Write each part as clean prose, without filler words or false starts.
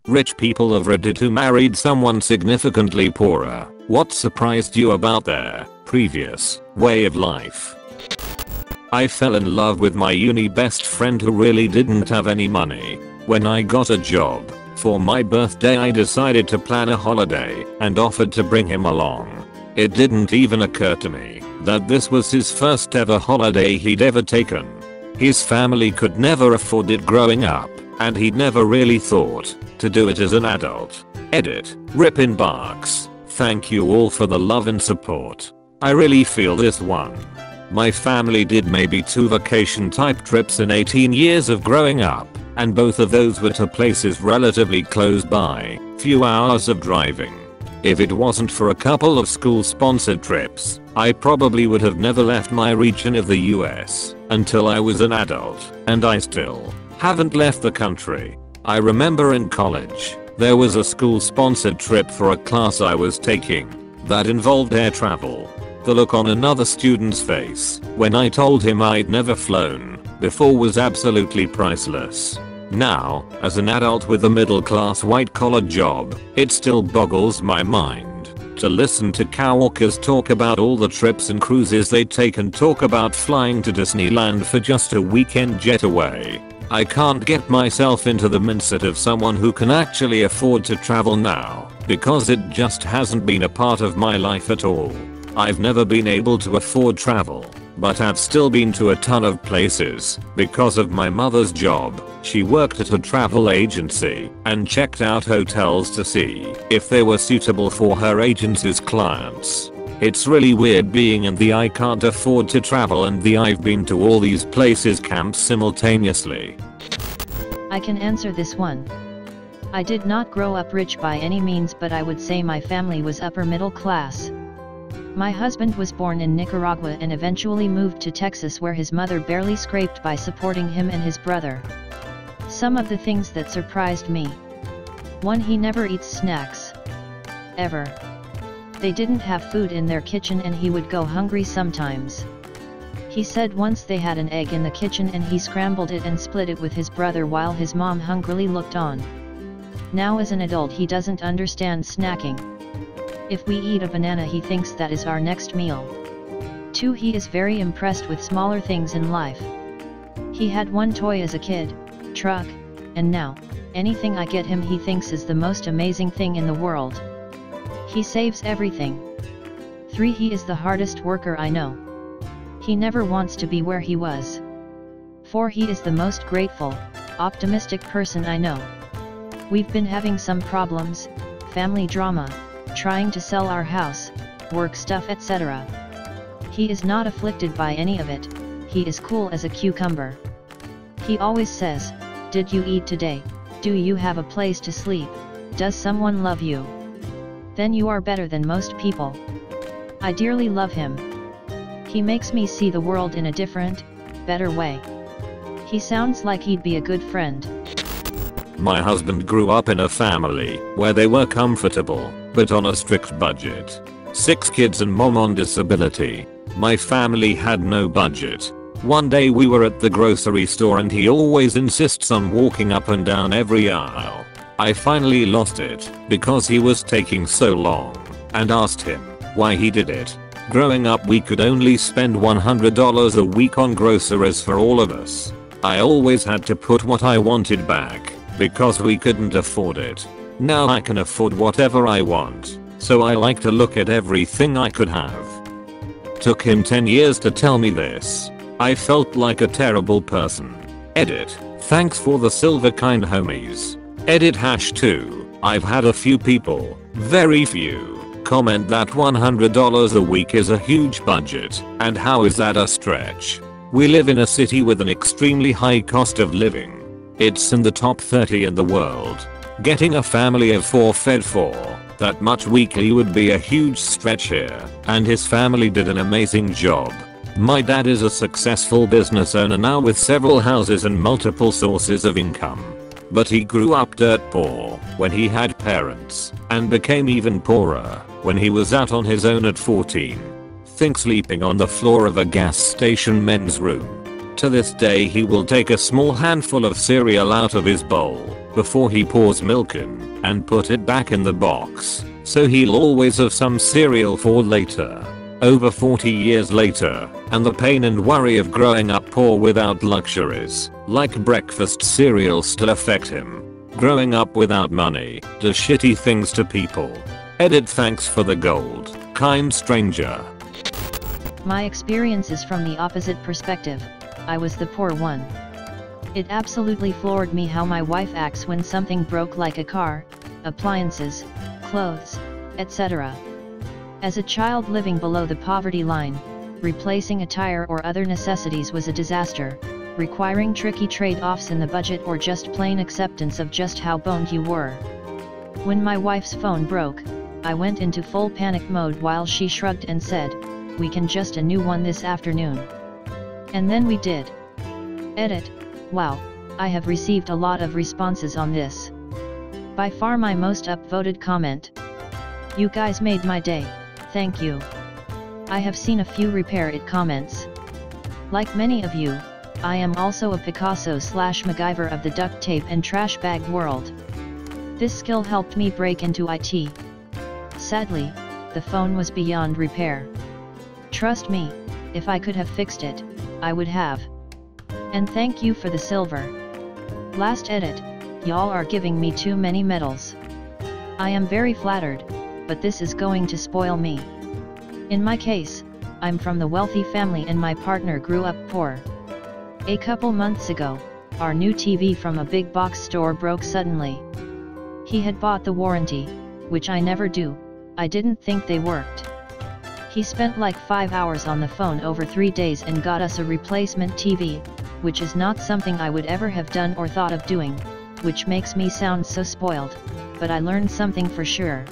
Rich people of Reddit who married someone significantly poorer. What surprised you about their previous way of life? I fell in love with my uni best friend who really didn't have any money. When I got a job for my birthday, I decided to plan a holiday and offered to bring him along. It didn't even occur to me that this was his first ever holiday he'd ever taken. His family could never afford it growing up, and he'd never really thought to do it as an adult. Edit. Rip in barks. Thank you all for the love and support. I really feel this one. My family did maybe 2 vacation type trips in 18 years of growing up, and both of those were to places relatively close by, few hours of driving. If it wasn't for a couple of school sponsored trips, I probably would have never left my region of the US until I was an adult, and I still haven't left the country. I remember in college, there was a school sponsored trip for a class I was taking that involved air travel. The look on another student's face when I told him I'd never flown before was absolutely priceless. Now, as an adult with a middle-class white-collar job, it still boggles my mind to listen to coworkers talk about all the trips and cruises they take and talk about flying to Disneyland for just a weekend getaway. I can't get myself into the mindset of someone who can actually afford to travel now, because it just hasn't been a part of my life at all. I've never been able to afford travel, but I've still been to a ton of places because of my mother's job. She worked at a travel agency and checked out hotels to see if they were suitable for her agency's clients. It's really weird being in the I can't afford to travel and the I've been to all these places camps simultaneously. I can answer this one. I did not grow up rich by any means, but I would say my family was upper middle class. My husband was born in Nicaragua and eventually moved to Texas, where his mother barely scraped by supporting him and his brother. Some of the things that surprised me. 1. He never eats snacks. Ever. They didn't have food in their kitchen and he would go hungry sometimes. He said once they had an egg in the kitchen and he scrambled it and split it with his brother while his mom hungrily looked on. Now as an adult he doesn't understand snacking. If we eat a banana he thinks that is our next meal. 2. He is very impressed with smaller things in life. He had one toy as a kid, truck, and now, anything I get him he thinks is the most amazing thing in the world. He saves everything. 3. He is the hardest worker I know. He never wants to be where he was. 4. He is the most grateful, optimistic person I know. We've been having some problems, family drama, trying to sell our house, work stuff, etc. He is not afflicted by any of it. He is cool as a cucumber. He always says, "Did you eat today? Do you have a place to sleep? Does someone love you? Then you are better than most people." I dearly love him. He makes me see the world in a different, better way. He sounds like he'd be a good friend. My husband grew up in a family where they were comfortable, but on a strict budget. 6 kids and mom on disability. My family had no budget. One day we were at the grocery store and he always insists on walking up and down every aisle. I finally lost it because he was taking so long and asked him why he did it. Growing up we could only spend $100 a week on groceries for all of us. I always had to put what I wanted back because we couldn't afford it. Now I can afford whatever I want, so I like to look at everything I could have. Took him 10 years to tell me this. I felt like a terrible person. Edit. Thanks for the silver kind homies. Edit #2. I've had a few people, very few, comment that $100 a week is a huge budget, and how is that a stretch? We live in a city with an extremely high cost of living. It's in the top 30 in the world. Getting a family of 4 fed for that much weekly would be a huge stretch here, and his family did an amazing job. My dad is a successful business owner now with several houses and multiple sources of income. But he grew up dirt poor when he had parents, and became even poorer when he was out on his own at 14. Think sleeping on the floor of a gas station men's room. To this day he will take a small handful of cereal out of his bowl before he pours milk in and put it back in the box, so he'll always have some cereal for later. Over 40 years later, and the pain and worry of growing up poor without luxuries, like breakfast cereal, still affect him. Growing up without money does shitty things to people. Edit. Thanks for the gold, kind stranger. My experience is from the opposite perspective. I was the poor one. It absolutely floored me how my wife acts when something broke, like a car, appliances, clothes, etc. As a child living below the poverty line, replacing a tire or other necessities was a disaster, requiring tricky trade-offs in the budget or just plain acceptance of just how boned you were. When my wife's phone broke, I went into full panic mode while she shrugged and said, "We can just a new one this afternoon." And then we did. Edit. Wow, I have received a lot of responses on this. By far my most upvoted comment. "You guys made my day, thank you." I have seen a few repair it comments. Like many of you, I am also a Picasso/MacGyver of the duct tape and trash bag world. This skill helped me break into IT. Sadly, the phone was beyond repair. Trust me, if I could have fixed it, I would have. And thank you for the silver. Last edit, y'all are giving me too many medals. I am very flattered, but this is going to spoil me. In my case, I'm from the wealthy family and my partner grew up poor. A couple months ago, our new TV from a big box store broke suddenly. He had bought the warranty, which I never do. I didn't think they worked. He spent like 5 hours on the phone over 3 days and got us a replacement TV, which is not something I would ever have done or thought of doing, which makes me sound so spoiled, but I learned something for sure.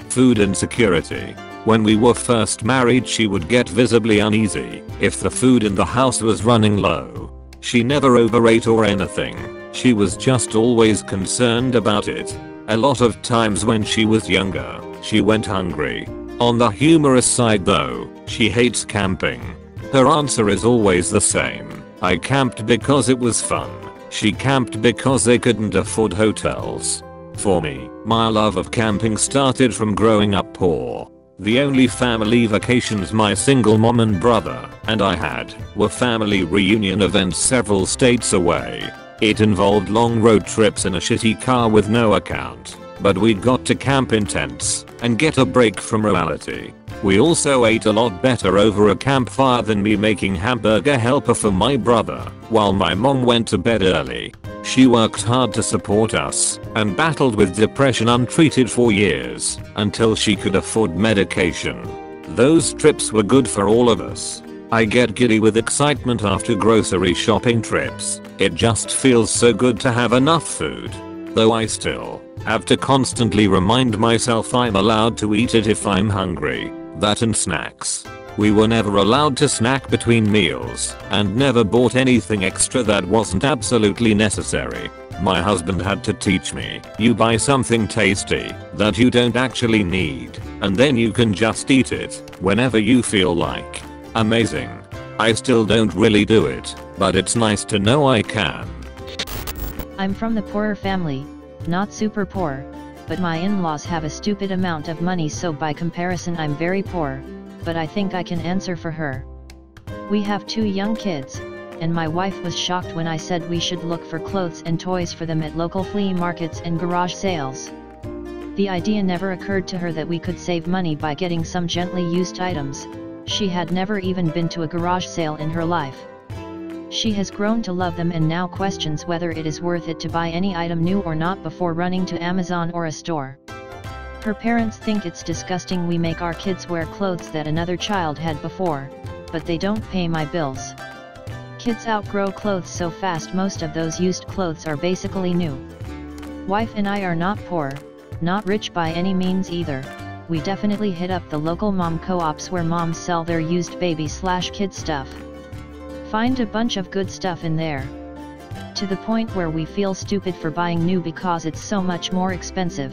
Food insecurity. When we were first married, she would get visibly uneasy if the food in the house was running low. She never overate or anything, she was just always concerned about it. A lot of times when she was younger, she went hungry. On the humorous side though, she hates camping. Her answer is always the same: I camped because it was fun. She camped because they couldn't afford hotels. For me, my love of camping started from growing up poor. The only family vacations my single mom and brother and I had were family reunion events several states away. It involved long road trips in a shitty car with no account, but we got to camp in tents and get a break from reality. We also ate a lot better over a campfire than me making hamburger helper for my brother while my mom went to bed early. She worked hard to support us and battled with depression untreated for years until she could afford medication. Those trips were good for all of us. I get giddy with excitement after grocery shopping trips. It just feels so good to have enough food. Though I still have to constantly remind myself I'm allowed to eat it if I'm hungry. That and snacks. We were never allowed to snack between meals and never bought anything extra that wasn't absolutely necessary. My husband had to teach me, you buy something tasty that you don't actually need, and then you can just eat it whenever you feel like. Amazing. I still don't really do it, but it's nice to know I can. I'm from the poorer family, not super poor, but my in-laws have a stupid amount of money, so by comparison I'm very poor, but I think I can answer for her. We have 2 young kids, and my wife was shocked when I said we should look for clothes and toys for them at local flea markets and garage sales. The idea never occurred to her that we could save money by getting some gently used items. She had never even been to a garage sale in her life. She has grown to love them and now questions whether it is worth it to buy any item new or not before running to Amazon or a store. Her parents think it's disgusting we make our kids wear clothes that another child had before, but they don't pay my bills. Kids outgrow clothes so fast, most of those used clothes are basically new. Wife and I are not poor, not rich by any means either. We definitely hit up the local mom co-ops where moms sell their used baby/kid stuff. Find a bunch of good stuff in there. To the point where we feel stupid for buying new because it's so much more expensive.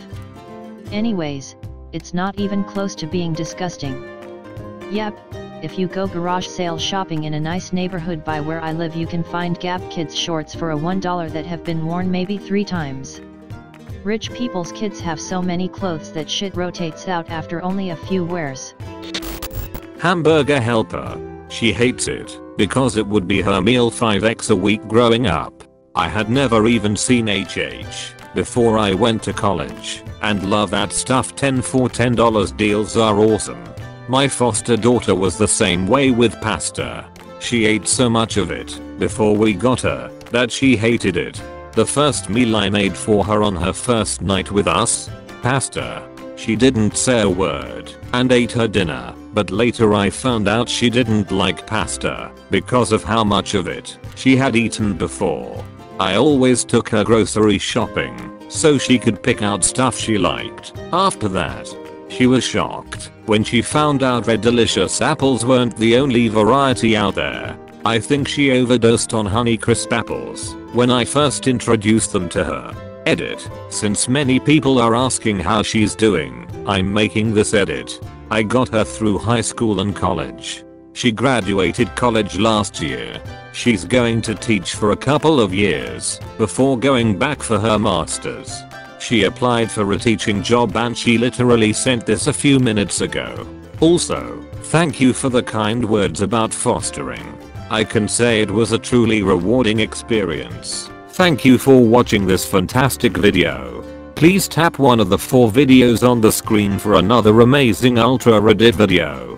Anyways, it's not even close to being disgusting. Yep, if you go garage sale shopping in a nice neighborhood by where I live, you can find Gap kids shorts for a $1 that have been worn maybe 3 times. Rich people's kids have so many clothes that shit rotates out after only a few wears. Hamburger helper. She hates it, because it would be her meal 5x a week growing up. I had never even seen HH before I went to college, and love that stuff. 10 for $10 deals are awesome. My foster daughter was the same way with pasta. She ate so much of it before we got her that she hated it. The first meal I made for her on her first night with us, pasta. She didn't say a word and ate her dinner, but later I found out she didn't like pasta because of how much of it she had eaten before. I always took her grocery shopping so she could pick out stuff she liked. After that, she was shocked when she found out red delicious apples weren't the only variety out there. I think she overdosed on Honeycrisp apples when I first introduced them to her. Edit. Since many people are asking how she's doing, I'm making this edit. I got her through high school and college. She graduated college last year. She's going to teach for a couple of years before going back for her master's. She applied for a teaching job and she literally sent this a few minutes ago. Also, thank you for the kind words about fostering. I can say it was a truly rewarding experience. Thank you for watching this fantastic video. Please tap one of the 4 videos on the screen for another amazing AskReddit video.